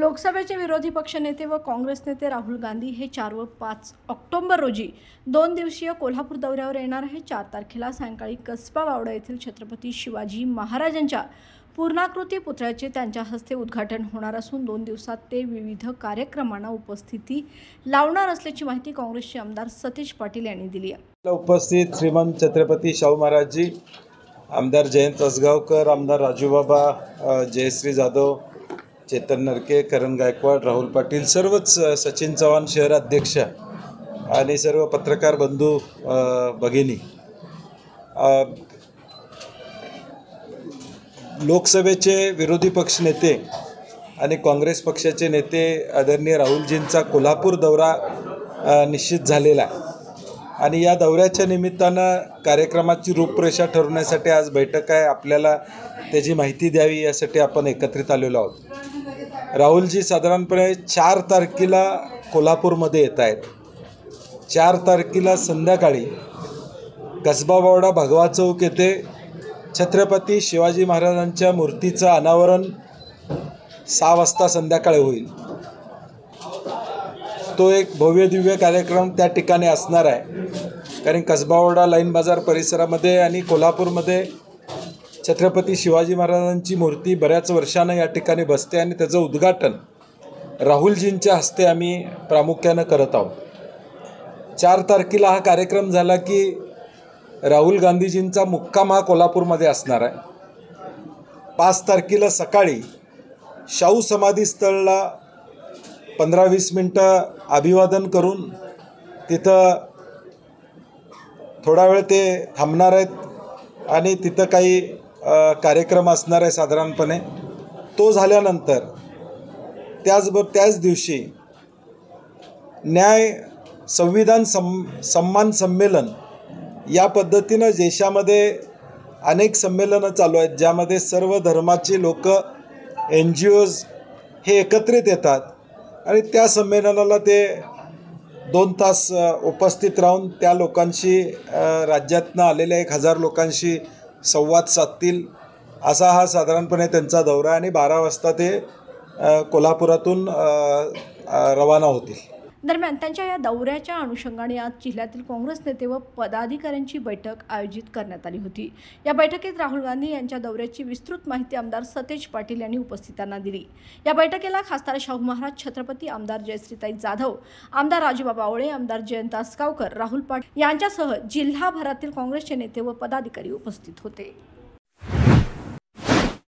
लोकसभेचे विरोधी पक्षनेते व काँग्रेस नेते राहुल गांधी हे 4 व 5 ऑक्टोबर रोजी 2 दिवसीय कोल्हापूर दौऱ्यावर येणार आहे। 4 तारखेला सायंकाळी कसबा वावडा येथील छत्रपती शिवाजी महाराजांच्या पूर्णाकृती पुतळ्याचे त्यांच्या हस्ते उद्घाटन होणार असून 2 दिवसात ते विविध कार्यक्रमांना उपस्थिती लावणार असल्याची माहिती काँग्रेसचे आमदार सतीश पाटील यांनी दिली आहे। उपस्थित श्रीमंत छत्रपती शाहू महाराजजी, आमदार जयंत असगावकर, आमदार राजूबाबा, जयश्री जाधव, चेतन नरके, करण गायकवाड, राहुल पाटील, सर्वच सचिन चव्हाण शहर अध्यक्ष आणि सर्व पत्रकार बंधू भगिनी, लोकसभेचे विरोधी पक्ष नेते आणि काँग्रेस पक्षाचे नेते आदरणीय राहुलजींचा कोल्हापूर दौरा निश्चित झालेला आहे आणि या दौऱ्याच्या निमित्तानं कार्यक्रमाची रूपरेषा ठरवण्यासाठी आज बैठक आहे। आपल्याला त्याची माहिती द्यावी यासाठी आपण एकत्रित आलेलो आहोत। राहुलजी साधारणपणे 4 तारखेला कोल्हापूरमध्ये येत आहेत। 4 तारखेला संध्याकाळी कसबा वावडा भगवा चौक येथे छत्रपती शिवाजी महाराजांच्या मूर्तीचं अनावरण 6 वाजता संध्याकाळी होईल। तो एक भव्य दिव्य कार्यक्रम त्या ठिकाणी असणार आहे, कारण कसबावाडा लाईन बाजार परिसरामध्ये आणि कोल्हापूरमध्ये छत्रपती शिवाजी महाराजांची मूर्ती बऱ्याच वर्षानं या ठिकाणी बसते आणि त्याचं उद्घाटन राहुलजींच्या हस्ते आम्ही प्रामुख्यानं करत आहोत। 4 तारखेला हा कार्यक्रम झाला की राहुल गांधीजींचा मुक्काम हा कोल्हापूरमध्ये असणार आहे। 5 तारखेला सकाळी शाहू समाधी स्थळला 15-20 मिनटं अभिवादन करून तिथं थोडा वेळ ते थांबणार आहेत आणि तिथं काही कार्यक्रम असणार आहे साधारणपणे। तो झाल्यानंतर त्याच दिवशी न्याय संविधान सन्मान संमेलन या पद्धतीनं देशामध्ये अनेक संमेलनं चालू आहेत, ज्यामध्ये सर्व धर्माचे लोक, NGOज हे एकत्रित येतात आणि त्या संमेलनाला ते 2 तास उपस्थित राहून त्या लोकांशी, राज्यातनं आलेल्या 1000 लोकांशी संवाद साधतील असा हा साधारणपणे त्यांचा दौरा आणि 12 वाजता ते कोल्हापुरातून रवाना होतील। दरम्यान त्यांच्या या दौऱ्याच्या अनुषंगाने आज जिल्ह्यातील काँग्रेस नेते व पदाधिकाऱ्यांची बैठक आयोजित करण्यात आली होती। या बैठकीत राहुल गांधी यांच्या दौऱ्याची विस्तृत माहिती आमदार सतीश पाटील यांनी उपस्थितांना दिली। या बैठकीला खासदार शाहू महाराज छत्रपती, आमदार जयश्रीताई जाधव, आमदार राजूबाबा आवळे, आमदार जयंत असगावकर, राहुल पाटील यांच्यासह जिल्हाभरातील काँग्रेसचे नेते व पदाधिकारी उपस्थित होते।